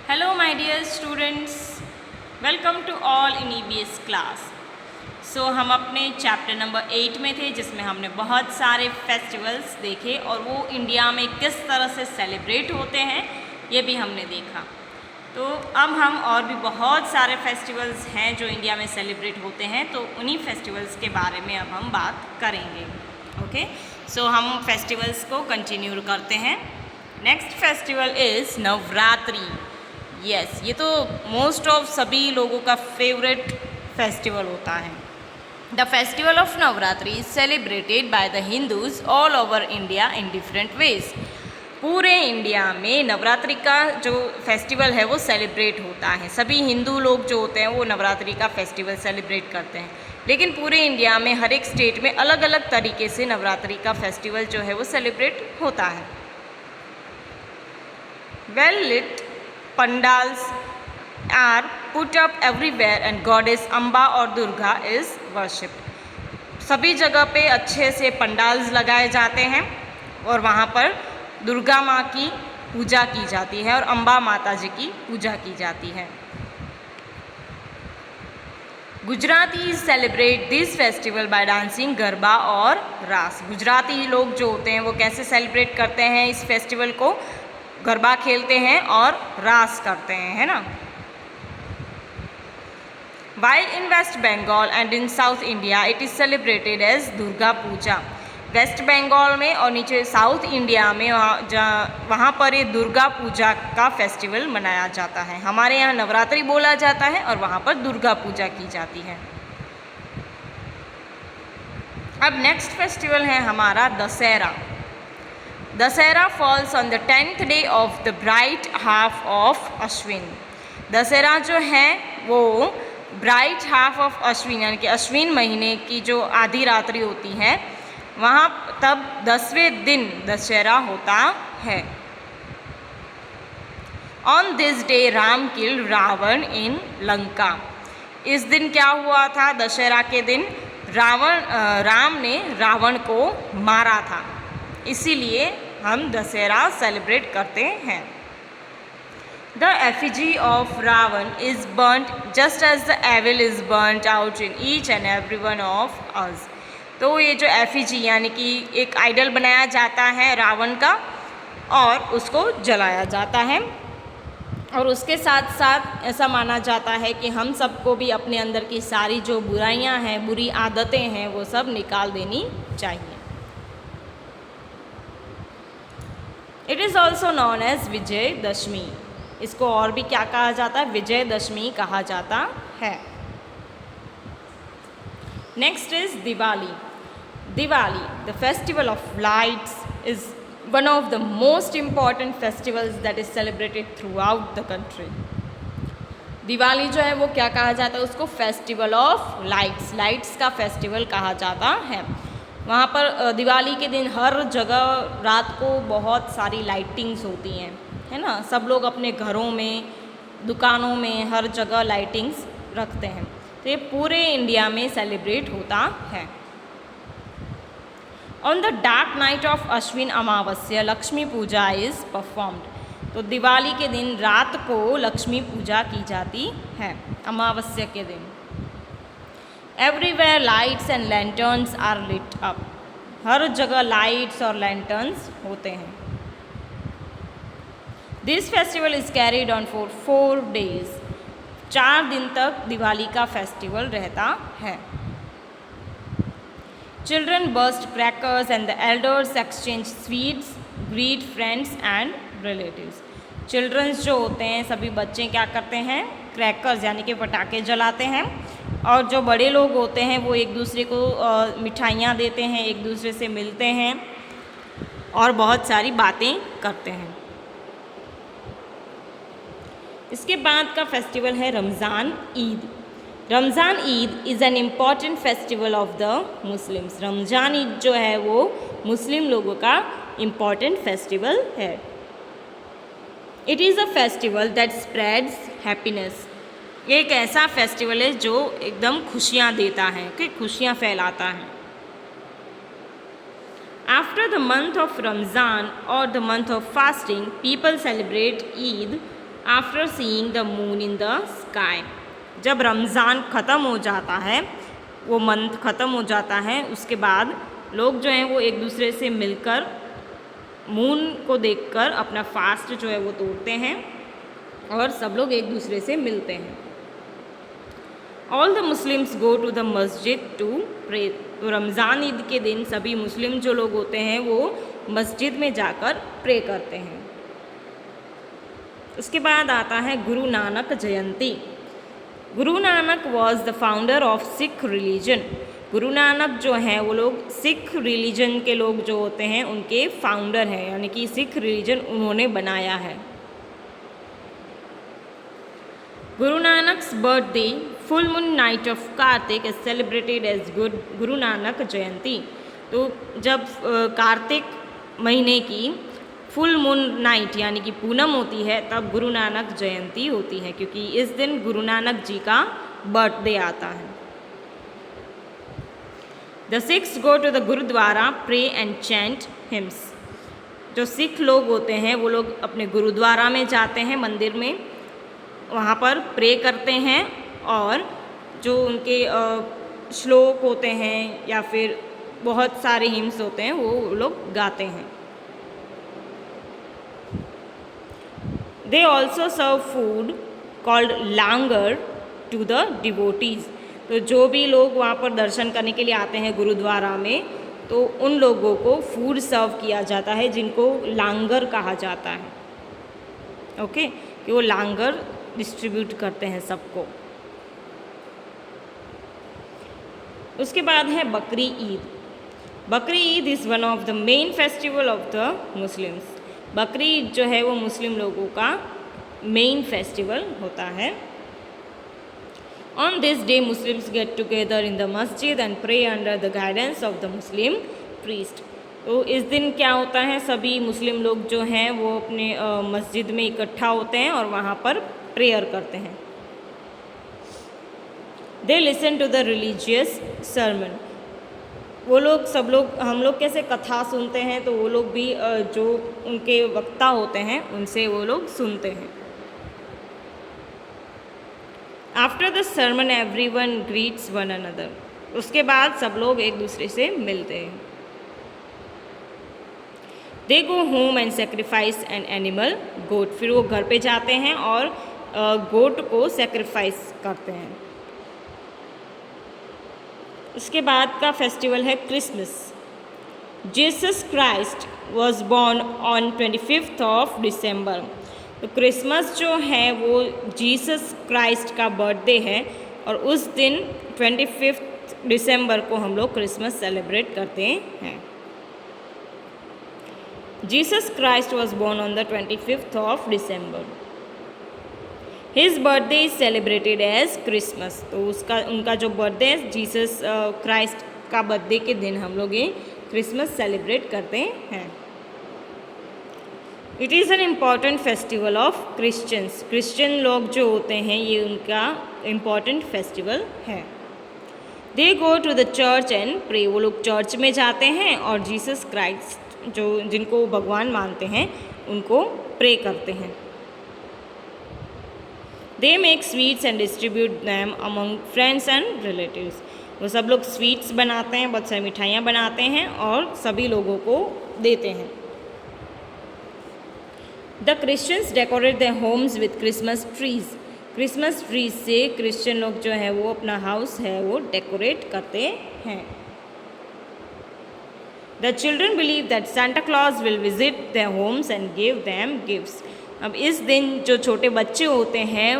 Hello my dear students, welcome to all in EVS class. हम अपने chapter number 8 में थे जिसमें हमने बहुत सारे फेस्टिवल्स देखे और वो इंडिया में किस तरह से सेलिब्रेट होते हैं ये भी हमने देखा। तो अब हम और भी बहुत सारे फेस्टिवल्स हैं जो इंडिया में सेलिब्रेट होते हैं, तो उन्हीं फेस्टिवल्स के बारे में अब हम बात करेंगे। ओके, हम फेस्टिवल्स को कंटिन्यू करते हैं। Next festival is Navratri. Yes, ये तो मोस्ट ऑफ सभी लोगों का फेवरेट फेस्टिवल होता है। The festival of Navratri is celebrated by the Hindus all over India in different ways. पूरे इंडिया में नवरात्रि का जो फेस्टिवल है वो सेलिब्रेट होता है। सभी हिंदू लोग जो होते हैं वो नवरात्रि का फेस्टिवल सेलिब्रेट करते हैं, लेकिन पूरे इंडिया में हर एक स्टेट में अलग अलग तरीके से नवरात्रि का फेस्टिवल जो है वो सेलिब्रेट होता है। Well lit pandals are put up everywhere and goddess Amba और दुर्गा is worshipped। सभी जगह पे अच्छे से पंडाल्स लगाए जाते हैं और वहाँ पर दुर्गा माँ की पूजा की जाती है और अम्बा माता जी की पूजा की जाती है। Gujarati celebrate this festival bye dancing garba और रास। गुजराती लोग जो होते हैं वो कैसे सेलिब्रेट करते हैं इस फेस्टिवल को? गरबा खेलते हैं और रास करते हैं, है ना। While in West Bengal and in South India it is celebrated as Durga Puja. West Bengal में और नीचे साउथ इंडिया में वहाँ पर ये दुर्गा पूजा का फेस्टिवल मनाया जाता है। हमारे यहाँ नवरात्रि बोला जाता है और वहाँ पर दुर्गा पूजा की जाती है। अब नेक्स्ट फेस्टिवल है हमारा Dussehra. Dussehra falls on the 10th day of the bright half of Ashwin. Dussehra जो है वो ब्राइट हाफ ऑफ अश्विन यानी कि अश्विन महीने की जो आधी रात्रि होती है वहाँ तब 10वें दिन दशहरा होता है। On this day Ram killed Ravan in Lanka. इस दिन क्या हुआ था? दशहरा के दिन राम ने रावण को मारा था, इसीलिए हम दशहरा सेलिब्रेट करते हैं। The effigy of Ravan is burned just as the evil is burned out in each and every one of us. तो ये जो एफिजी यानी कि एक आइडल बनाया जाता है रावण का और उसको जलाया जाता है, और उसके साथ साथ ऐसा माना जाता है कि हम सबको भी अपने अंदर की सारी जो बुराइयां हैं, बुरी आदतें हैं, वो सब निकाल देनी चाहिए। It is also known as Vijayadashami. इसको और भी क्या कहा जाता है? विजयदशमी कहा जाता है। Next is Diwali. Diwali the festival of lights is one of the most important festivals that is celebrated through out the country. Diwali जो है वो क्या कहा जाता है? उसको फेस्टिवल ऑफ लाइट्स, लाइट्स का फेस्टिवल कहा जाता है। वहाँ पर दिवाली के दिन हर जगह रात को बहुत सारी लाइटिंग्स होती हैं, है ना। सब लोग अपने घरों में, दुकानों में, हर जगह लाइटिंग्स रखते हैं। तो ये पूरे इंडिया में सेलिब्रेट होता है। On the dark night of Ashwin Amavasya Lakshmi Puja is performed. तो दिवाली के दिन रात को लक्ष्मी पूजा की जाती है, अमावस्या के दिन। Everywhere lights and lanterns are lit up. हर जगह लाइट्स और लैंटर्न्स होते हैं। This festival is carried on for 4 days। 4 दिन तक दिवाली का फेस्टिवल रहता है। Children burst crackers and the elders exchange sweets, greet friends and relatives. Childrens जो होते हैं, सभी बच्चे क्या करते हैं? क्रैकर्स यानी कि पटाखे जलाते हैं, और जो बड़े लोग होते हैं वो एक दूसरे को मिठाइयाँ देते हैं, एक दूसरे से मिलते हैं और बहुत सारी बातें करते हैं। इसके बाद का फेस्टिवल है Ramzan Eid. Ramzan Eid is an important festival of the Muslims. Ramzan Eid जो है वो मुस्लिम लोगों का इम्पॉर्टेंट फेस्टिवल है। It is a festival that spreads happiness. ये एक ऐसा फेस्टिवल है जो एकदम खुशियाँ देता है, कि खुशियाँ फैलाता है। After the month of Ramzan or the month of fasting, people celebrate Eid after seeing the moon in the sky. जब रमज़ान ख़त्म हो जाता है, वो मंथ ख़त्म हो जाता है, उसके बाद लोग जो हैं वो एक दूसरे से मिलकर मून को देखकर अपना फास्ट जो है वो तोड़ते हैं और सब लोग एक दूसरे से मिलते हैं। All the Muslims go to the masjid to pray. तो रमज़ान ईद के दिन सभी मुस्लिम जो लोग होते हैं वो मस्जिद में जाकर प्रे करते हैं। उसके बाद आता है गुरु नानक जयंती। Guru Nanak was the founder of Sikh religion. Guru Nanak जो हैं वो लोग सिख रिलीजन के लोग जो होते हैं उनके फाउंडर हैं, यानी कि सिख रिलीजन उन्होंने बनाया है। Guru Nanak's birthday, full moon night of Kartik, is celebrated as Guru Nanak Jayanti। तो जब कार्तिक महीने की फुल मून नाइट यानी कि पूनम होती है तब गुरु नानक जयंती होती है, क्योंकि इस दिन गुरु नानक जी का बर्थडे आता है। The Sikhs go to the gurudwara pray and chant hymns. जो सिख लोग होते हैं वो लोग अपने गुरुद्वारा में जाते हैं, मंदिर में, वहाँ पर प्रे करते हैं और जो उनके श्लोक होते हैं या फिर बहुत सारे हिम्स होते हैं वो लोग गाते हैं। They also serve food called langar to the devotees. तो जो भी लोग वहाँ पर दर्शन करने के लिए आते हैं गुरुद्वारा में, तो उन लोगों को फूड सर्व किया जाता है जिनको लांगर कहा जाता है। ओके, कि वो लांगर डिस्ट्रीब्यूट करते हैं सबको। उसके बाद है बकरी ईद। बकरी Eid is one of the main festival of the Muslims. बकरी ईद जो है वो मुस्लिम लोगों का मेन फेस्टिवल होता है। On this day Muslims get together in the masjid and pray under the guidance of the Muslim priest. तो इस दिन क्या होता है, सभी मुस्लिम लोग जो हैं वो अपने मस्जिद में इकट्ठा होते हैं और वहाँ पर प्रेयर करते हैं। They listen to the religious sermon. वो लोग सब लोग, हम लोग कैसे कथा सुनते हैं तो वो लोग भी जो उनके वक्ता होते हैं उनसे वो लोग सुनते हैं। After the sermon everyone greets one another. उसके बाद सब लोग एक दूसरे से मिलते हैं। They go home and sacrifice an animal goat. फिर वो घर पे जाते हैं और गोट को सेक्रीफाइस करते हैं। उसके बाद का फेस्टिवल है Christmas. Jesus Christ was born on 25th of December. तो क्रिसमस जो है वो जीसस क्राइस्ट का बर्थडे है और उस दिन 25 दिसंबर को हम लोग क्रिसमस सेलिब्रेट करते हैं। Jesus Christ was born on the 25th of December. His birthday is celebrated as Christmas. तो उनका जो बर्थडे है जीसस क्राइस्ट का बर्थडे के दिन हम लोग ये क्रिसमस सेलिब्रेट करते हैं। It is an important festival of Christians. Christian लोग जो होते हैं ये उनका इम्पॉर्टेंट फेस्टिवल है। They go to the church and pray. वो लोग चर्च में जाते हैं और जीसस क्राइस्ट जो जिनको भगवान मानते हैं उनको प्रे करते हैं। They make sweets and distribute them among friends and relatives. वो सब लोग स्वीट्स बनाते हैं, बहुत सारी मिठाइयाँ बनाते हैं और सभी लोगों को देते हैं। The Christians decorate their homes with Christmas trees. Christmas trees से क्रिश्चियन लोग जो है वो अपना हाउस है वो डेकोरेट करते हैं। The children believe that Santa Claus will visit their homes and give them gifts. अब इस दिन जो छोटे बच्चे होते हैं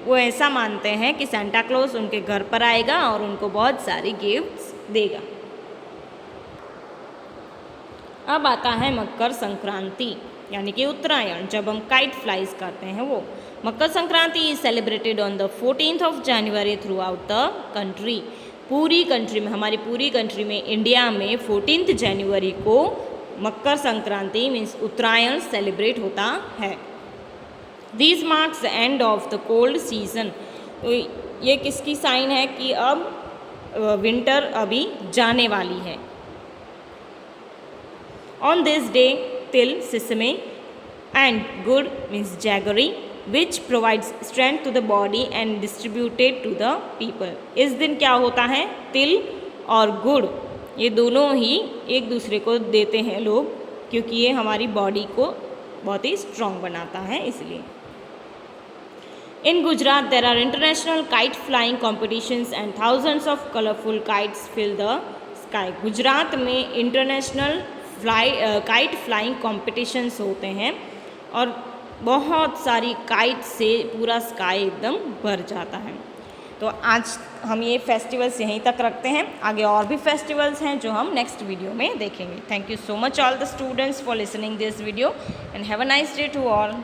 वो ऐसा मानते हैं कि सांता क्लॉज उनके घर पर आएगा और उनको बहुत सारी गिफ्ट्स देगा। अब आता है मकर संक्रांति यानी कि उत्तरायण, जब हम काइट फ्लाइज करते हैं वो। Makar Sankranti is celebrated on the 14th of January throughout the country. पूरी कंट्री में, हमारी पूरी कंट्री में, इंडिया में 14th जनवरी को मकर संक्रांति मीन्स उत्तरायण सेलिब्रेट होता है। This marks the end of the cold season. तो ये किसकी साइन है कि अब विंटर अभी जाने वाली है। On this day til, sesame and gur means jaggery which provides strength to the body and distributed to the people. इस दिन क्या होता है, तिल और गुड़ ये दोनों ही एक दूसरे को देते हैं लोग, क्योंकि ये हमारी बॉडी को बहुत ही स्ट्रॉन्ग बनाता है इसलिए। In Gujarat, there are international kite flying competitions and thousands of colorful kites fill the sky. Gujarat में इंटरनेशनल काइट फ्लाइंग कॉम्पिटिशन्स होते हैं और बहुत सारी काइट से पूरा स्काई एकदम भर जाता है। तो आज हम ये फेस्टिवल्स यहीं तक रखते हैं, आगे और भी फेस्टिवल्स हैं जो हम नेक्स्ट वीडियो में देखेंगे। Thank you so much all the students for listening this video and have a nice day to all.